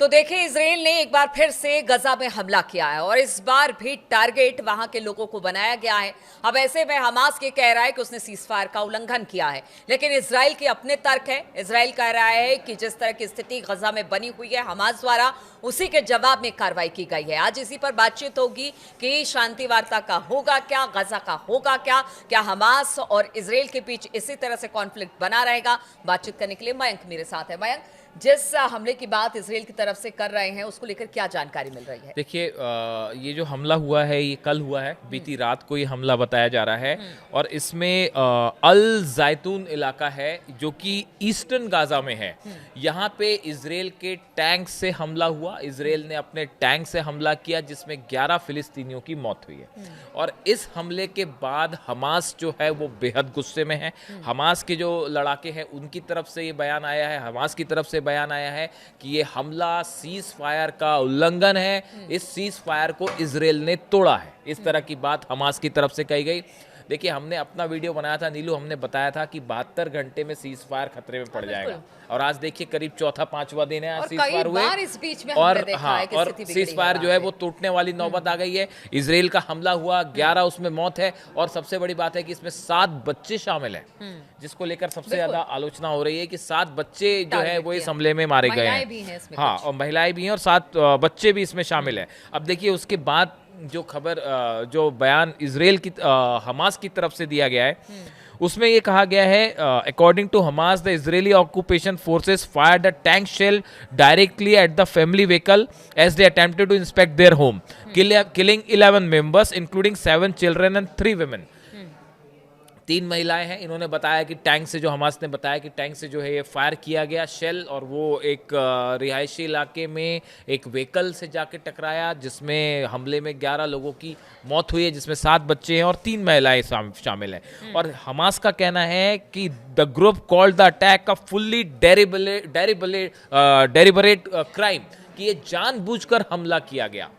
तो देखिए, इजराइल ने एक बार फिर से गजा में हमला किया है और इस बार भी टारगेट वहां के लोगों को बनाया गया है। अब ऐसे में हमास के कह रहा है कि उसने सीजफायर का उल्लंघन किया है, लेकिन इजराइल के अपने तर्क है। इजराइल कह रहा है कि जिस तरह की स्थिति गजा में बनी हुई है हमास द्वारा, उसी के जवाब में कार्रवाई की गई है। आज इसी पर बातचीत होगी कि शांति वार्ता का होगा क्या, गजा का होगा क्या हमास और इजराइल के बीच इसी तरह से कॉन्फ्लिक्ट बना रहेगा। बातचीत करने के लिए मयंक मेरे साथ है। मयंक, जिस हमले की बात इजराइल की तरफ से कर रहे हैं उसको लेकर क्या जानकारी मिल रही है? देखिए, ये जो हमला हुआ है ये कल हुआ है, बीती रात को ये हमला बताया जा रहा है। और इसमें अल जैतून इलाका है जो कि ईस्टर्न गाजा में है। यहाँ पे इजराइल के टैंक से हमला हुआ। इजराइल ने अपने टैंक से हमला किया जिसमें 11 फिलिस्तीनियों की मौत हुई है। और इस हमले के बाद हमास जो है वो बेहद गुस्से में है। हमास के जो लड़ाके हैं उनकी तरफ से ये बयान आया है, हमास की तरफ से बयान आया है कि ये हमला सीज फायर का उल्लंघन है। इस सीज फायर को इजराइल ने तोड़ा है, इस तरह की बात हमास की तरफ से कही गई। देखिए, हमने अपना वीडियो बनाया था नीलू, हमने बताया था कि 72 घंटे में सीज फायर खतरे में पड़ जाएगा। और आज देखिए करीब चौथा पांचवा दिन है आज सीज फायर हुए। इस बीच में और देखा हाँ, है कि और सीज फायर जो है वो टूटने वाली नौबत आ गई है। इजराइल का हमला हुआ, 11 उसमें मौत है। और सबसे बड़ी बात है कि इसमें 7 बच्चे शामिल हैं, जिसको लेकर सबसे ज्यादा आलोचना हो रही है कि 7 बच्चे जो है वो इस हमले में मारे गए हैं। हाँ, और महिलाएं भी हैं और 7 बच्चे भी इसमें शामिल हैं। अब देखिए, उसके बाद जो खबर, जो बयान इजराइल की हमास की तरफ से दिया गया है उसमें ये कहा गया है, according to Hamas the Israeli occupation forces fired a tank shell directly at the family vehicle as they attempted to inspect their home, killing 11 members including 7 children and 3 women. 3 महिलाएं हैं। इन्होंने बताया कि टैंक से, जो हमास ने बताया कि टैंक से जो है ये फायर किया गया शेल, और वो एक रिहायशी इलाके में एक व्हीकल से जाके टकराया जिसमें हमले में 11 लोगों की मौत हुई है, जिसमें 7 बच्चे हैं और 3 महिलाएं शामिल हैं। और हमास का कहना है कि the group called the attack a fully deliberate crime, कि ये जानबूझकर हमला किया गया।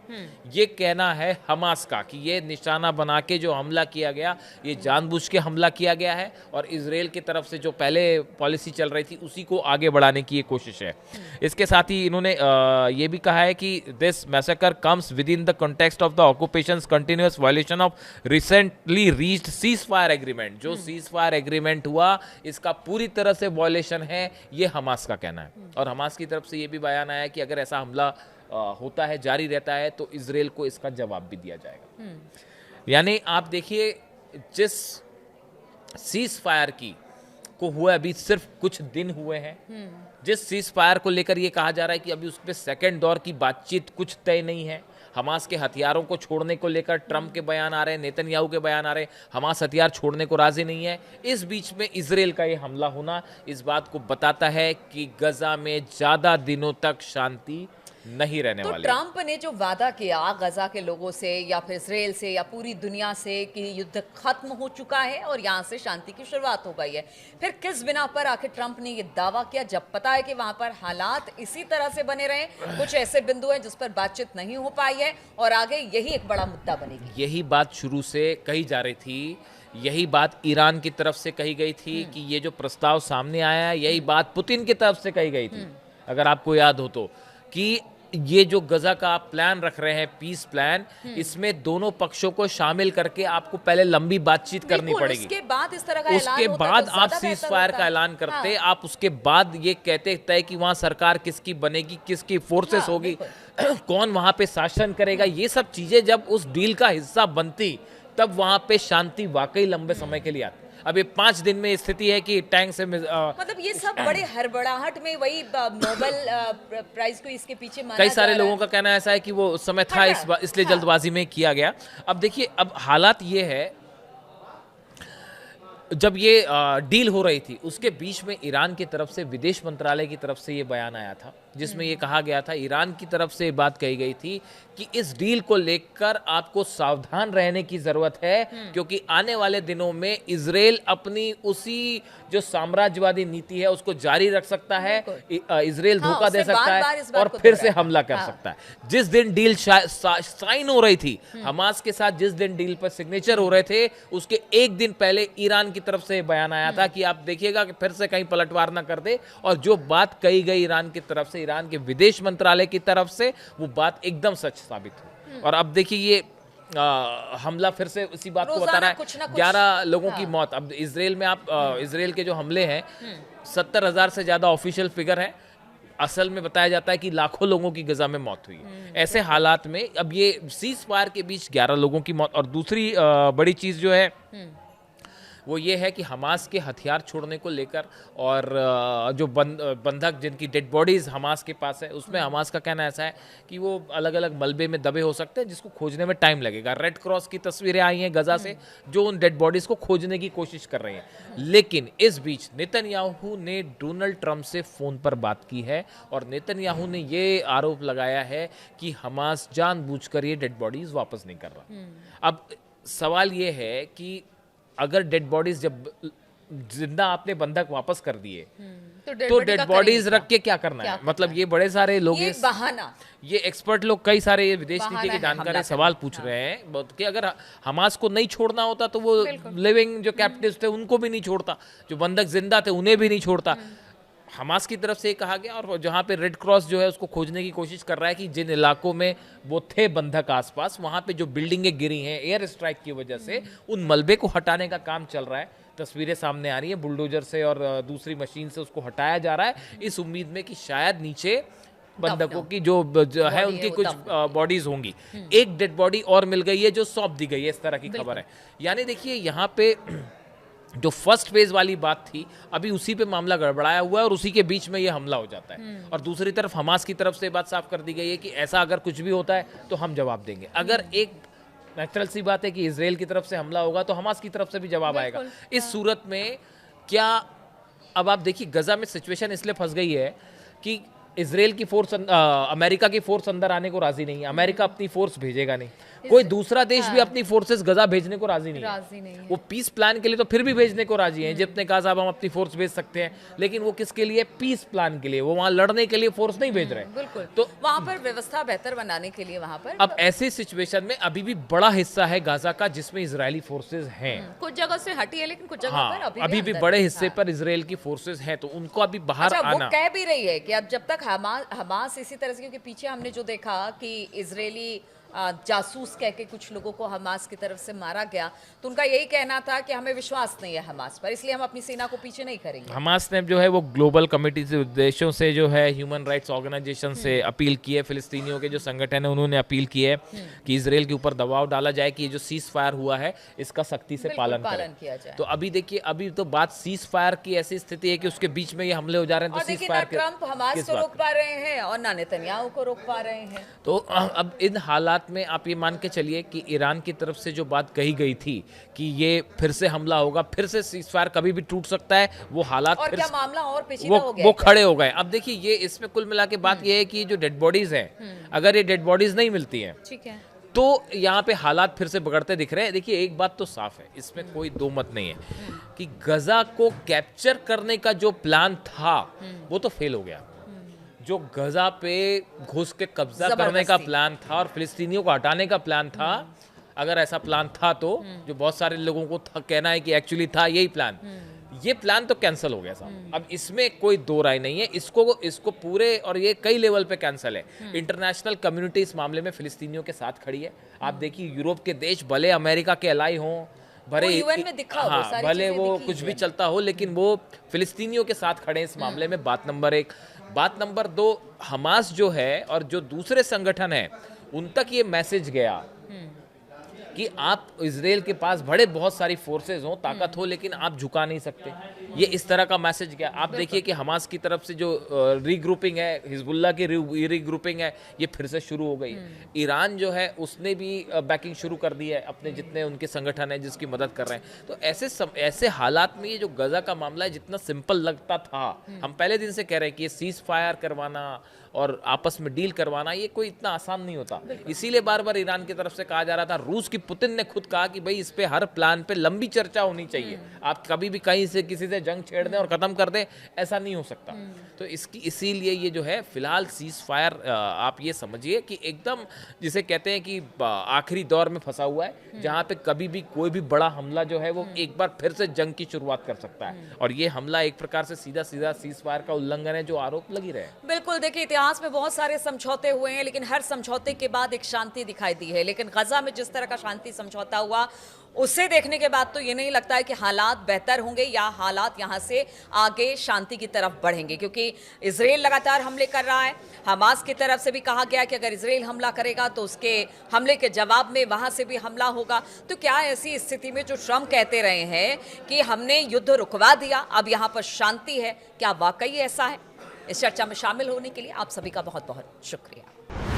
ये कहना है हमास का कि ये निशाना बना के जो हमला किया गया ये जानबूझ के हमला किया गया है। और इजराइल की तरफ से जो पहले पॉलिसी चल रही थी उसी को आगे बढ़ाने की ये कोशिश है। इसके साथ ही इन्होंने ये भी कहा है कि this massacre comes with in the context of the occupations continuous violation of recently reached cease fire agreement. जो सीज फायर एग्रीमेंट हुआ इसका पूरी तरह से वायलेशन है, ये हमास का कहना है। और हमास की तरफ से ये भी बयान आया कि अगर ऐसा हमला होता है, जारी रहता है, तो इजराइल को इसका जवाब भी दिया जाएगा। यानी आप देखिए, जिस सीज फायर की को हुए अभी सिर्फ कुछ दिन हुए हैं, जिस सीज फायर को लेकर ये कहा जा रहा है कि अभी उस पर सेकेंड दौर की बातचीत कुछ तय नहीं है। हमास के हथियारों को छोड़ने को लेकर ट्रंप के बयान आ रहे हैं, नेतन्याहू के बयान आ रहे हैं, हमास हथियार छोड़ने को राजी नहीं है। इस बीच में इजराइल का ये हमला होना इस बात को बताता है कि गजा में ज्यादा दिनों तक शांति नहीं रहने वाली। ट्रंप ने जो वादा किया गजा के लोगों से या फिर इजराइल से या पूरी दुनिया से कि युद्ध खत्म हो चुका है और यहाँ से शांति की शुरुआत हो गई है, फिर किस बिना पर आखिर ट्रंप ने ये दावा किया जब पता है कि वहां पर हालात इसी तरह से बने रहे? कुछ ऐसे बिंदु हैं जिस पर बातचीत नहीं हो पाई है और आगे यही एक बड़ा मुद्दा बनेगी। यही बात शुरू से कही जा रही थी, यही बात ईरान की तरफ से कही गई थी कि ये जो प्रस्ताव सामने आया है, यही बात पुतिन की तरफ से कही गई थी। अगर आपको याद हो तो, कि ये जो गजा का आप प्लान रख रहे हैं, पीस प्लान, इसमें दोनों पक्षों को शामिल करके आपको पहले लंबी बातचीत करनी पड़ेगी। उसके बाद इस तरह का उसके बाद आप सीज फायर का ऐलान करते, आप उसके बाद ये कहते तय कि वहां सरकार किसकी बनेगी, किसकी फोर्सेस होगी, कौन वहां पे शासन करेगा, ये सब चीजें जब उस डील का हिस्सा बनती तब वहां पे शांति वाकई लंबे समय के लिए आती। अभी 5 दिन में स्थिति है कि टैंक से मतलब ये सब बड़े हड़बड़ाहट में, वही नोबेल प्राइज को इसके पीछे माना कई सारे जा रहा लोगों का कहना ऐसा है कि वो उस समय था इसलिए जल्दबाजी में किया गया। अब देखिए, अब हालात ये है, जब ये डील हो रही थी उसके बीच में ईरान की तरफ से विदेश मंत्रालय की तरफ से ये बयान आया था जिसमें ये कहा गया था, ईरान की तरफ से बात कही गई थी कि इस डील को लेकर आपको सावधान रहने की जरूरत है, क्योंकि आने वाले दिनों में इजराइल अपनी उसी जो साम्राज्यवादी नीति है उसको जारी रख सकता है। इजराइल धोखा दे सकता है और फिर से हमला कर सकता है। जिस दिन डील साइन हो रही थी हमास के साथ, जिस दिन डील पर सिग्नेचर हो रहे थे, उसके एक दिन पहले ईरान की तरफ से बयान आया था कि आप देखिएगा कि फिर से कहीं पलटवार ना कर दे। और जो बात कही गई ईरान की तरफ से, ईरान के विदेश मंत्रालय की तरफ से वो बात एकदम सच साबित हुई। और अब देखिए ये हमला फिर से उसी बात को बता रहा है, कुछ ना कुछ 11 लोगों की मौत। अब इसराइल में आप इसराइल के जो हमले हैं 70,000 से ज्यादा ऑफिशियल फिगर है, असल में बताया जाता है कि लाखों लोगों की गजा में मौत हुई है। ऐसे हालात में अब ये सीज फायर के बीच 11 लोगों की मौत। और दूसरी बड़ी चीज जो है वो ये है कि हमास के हथियार छोड़ने को लेकर और जो बंधक जिनकी डेड बॉडीज हमास के पास है, उसमें हमास का कहना ऐसा है कि वो अलग अलग मलबे में दबे हो सकते हैं जिसको खोजने में टाइम लगेगा। रेड क्रॉस की तस्वीरें आई हैं गजा से जो उन डेड बॉडीज को खोजने की कोशिश कर रही हैं। लेकिन इस बीच नेतन्याहू ने डोनाल्ड ट्रंप से फोन पर बात की है और नेतन्याहू ने ये आरोप लगाया है कि हमास जानबूझकर ये डेड बॉडीज वापस नहीं कर रहा। अब सवाल ये है कि अगर डेड बॉडीज जब जिंदा आपने बंधक वापस कर दिए तो डेड बॉडीज रख के क्या करना है? मतलब ये बड़े सारे लोग ये बहाना, ये एक्सपर्ट लोग कई सारे विदेश नीति के जानकार सवाल पूछ रहे हैं कि अगर हमास को नहीं छोड़ना होता तो वो लिविंग जो कैप्टिव्स थे उनको भी नहीं छोड़ता, जो बंधक जिंदा थे उन्हें भी नहीं छोड़ता। हमास की तरफ से कहा गया और जहां पे रेड क्रॉस जो है उसको खोजने की कोशिश कर रहा है कि जिन इलाकों में वो थे बंधक आसपास, वहां पे जो बिल्डिंगें गिरी हैं एयर स्ट्राइक की वजह से, उन मलबे को हटाने का काम चल रहा है। तस्वीरें सामने आ रही हैं, बुलडोजर से और दूसरी मशीन से उसको हटाया जा रहा है इस उम्मीद में कि शायद नीचे बंधकों की जो है उनकी कुछ बॉडीज होंगी। एक डेड बॉडी और मिल गई है जो सौंप दी गई है, इस तरह की खबर है। यानी देखिए यहाँ पे जो फर्स्ट फेज वाली बात थी अभी उसी पे मामला गड़बड़ाया हुआ है और उसी के बीच में ये हमला हो जाता है। और दूसरी तरफ हमास की तरफ से बात साफ कर दी गई है कि ऐसा अगर कुछ भी होता है तो हम जवाब देंगे। अगर एक नेचुरल सी बात है कि इजराइल की तरफ से हमला होगा तो हमास की तरफ से भी जवाब आएगा। इस सूरत में क्या अब आप देखिए गजा में सिचुएशन इसलिए फंस गई है कि इजराइल की फोर्स अमेरिका की फोर्स अंदर आने को राजी नहीं है। अमेरिका अपनी फोर्स भेजेगा नहीं, कोई दूसरा देश भी अपनी फोर्सेस गजा भेजने को राजी नहीं है। वो पीस प्लान के लिए तो फिर भी भेजने को राजी हैं। इजिप्ट ने कहा साहब हम अपनी फोर्स भेज सकते हैं, लेकिन वो किसके लिए? पीस प्लान के लिए। वो वहां लड़ने के लिए फोर्स नहीं भेज रहे। बिल्कुल, तो वहां पर व्यवस्था बेहतर बनाने के लिए वहां पर अब ऐसी सिचुएशन में अभी भी बड़ा हिस्सा है गाजा का जिसमें इजरायली फोर्सेस हैं। कुछ जगह से हटी है लेकिन कुछ जगह पर अभी भी बड़े हिस्से पर इजराइल की फोर्सेस हैं, तो उनको अभी बाहर आना। वो कह भी रही है कि अब जब तक हमास इसी तरह से, क्योंकि पीछे हमने जो देखा कि इजरायली जासूस कह के कुछ लोगों को हमास की तरफ से मारा गया, तो उनका यही कहना था कि हमें विश्वास नहीं है हमास पर, इसलिए हम अपनी सेना को पीछे नहीं करेंगे। हमास ने जो है वो ग्लोबल कमेटी से देशों से जो है ह्यूमन राइट्स ऑर्गेनाइजेशन से अपील की है, फिलिस्तीनियों के जो संगठन है उन्होंने अपील की है कि इजराइल के ऊपर दबाव डाला जाए कि ये जो सीज फायर हुआ है इसका सख्ती से पालन किया जाए। तो अभी देखिए अभी तो बात सीज फायर की ऐसी स्थिति है कि उसके बीच में ये हमले हो जा रहे हैं। तो सीज फायर ट्रंप हमास को रोक पा रहे हैं और ना नेतन्याहू को रोक पा रहे हैं। तो अब इन हालात में आप ये मान के चलिए कि ईरान की तरफ से जो बात कही गई थी कि ये फिर से हमला होगा, फिर से सीजफायर कभी भी टूट सकता है, वो हालात और क्या मामला और पेचीदा हो गया, वो खड़े हो गए। अब देखिए ये इसमें कुल मिला के बात ये है कि जो डेड बॉडीज है, अगर ये डेड बॉडीज नहीं मिलती हैं, ठीक है, तो यहाँ पे हालात फिर से बिगड़ते दिख रहे हैं। देखिए एक बात तो साफ है, इसमें कोई दो मत नहीं है कि गजा को कैप्चर करने का जो प्लान था वो तो फेल हो गया। जो गजा पे घुस के कब्जा करने का प्लान था और फिलिस्तीनियों को हटाने का प्लान था, अगर ऐसा प्लान था तो जो बहुत सारे लोगों को कहना है कि एक्चुअली था यही प्लान, ये प्लान तो कैंसिल हो गया साहब। अब इसमें कोई दो राय नहीं है, इसको पूरे और ये कई लेवल पे कैंसिल है। इंटरनेशनल कम्युनिटी इस मामले में फिलिस्तीनियों के साथ खड़ी है। आप देखिए यूरोप के देश भले अमेरिका के अलाई हों, भले यूएन में दिखा हाँ, भले वो कुछ भी चलता हो, लेकिन वो फिलिस्तीनियों के साथ खड़े हैं इस मामले में। बात नंबर 1। बात नंबर 2, हमास जो है और जो दूसरे संगठन है उन तक ये मैसेज गया कि आप इजराइल के पास बड़े बहुत सारी फोर्सेस हो, ताकत हो, लेकिन आप झुका नहीं सकते। ये इस तरह का मैसेज गया। आप देखिए कि हमास की तरफ से जो रीग्रुपिंग है, हिजबुल्लाह की रीग्रुपिंग है, ये फिर से शुरू हो गई। ईरान जो है उसने भी बैकिंग शुरू कर दी है, अपने जितने उनके संगठन है जिसकी मदद कर रहे हैं। तो ऐसे हालात में ये जो गजा का मामला है, जितना सिंपल लगता था, हम पहले दिन से कह रहे हैं कि ये सीज फायर करवाना और आपस में डील करवाना ये कोई इतना आसान नहीं होता। इसीलिए बार बार ईरान की तरफ से कहा जा रहा था, रूस की पुतिन ने खुद कहा कि भाई इस पे हर प्लान पे लंबी चर्चा होनी चाहिए, आप कभी भी कहीं से किसी से जंग छेड़ दें और खत्म कर दें, ऐसा नहीं हो सकता। तो इसकी इसीलिए ये जो है फिलहाल सीज फायर आप ये समझिए कि एकदम जिसे कहते हैं कि आखिरी दौर में फंसा हुआ है, जहां पे कभी भी कोई भी बड़ा हमला जो है वो एक बार फिर से जंग की शुरुआत कर सकता है। और ये हमला एक प्रकार से सीधा सीधा सीज फायर का उल्लंघन है, जो आरोप लगी रहे। बिल्कुल, देखिए इतिहास में बहुत सारे समझौते हुए हैं, लेकिन हर समझौते के बाद एक शांति दिखाई दी है। लेकिन गजा में जिस तरह का शांति समझौता हुआ, उसे देखने के बाद तो ये नहीं लगता है कि हालात बेहतर होंगे या हालात यहाँ से आगे शांति की तरफ बढ़ेंगे, क्योंकि इजराइल लगातार हमले कर रहा है। हमास की तरफ से भी कहा गया कि अगर इजराइल हमला करेगा तो उसके हमले के जवाब में वहां से भी हमला होगा। तो क्या ऐसी स्थिति में जो ट्रंप कहते रहे हैं कि हमने युद्ध रुकवा दिया, अब यहाँ पर शांति है, क्या वाकई ऐसा है? इस चर्चा में शामिल होने के लिए आप सभी का बहुत बहुत शुक्रिया।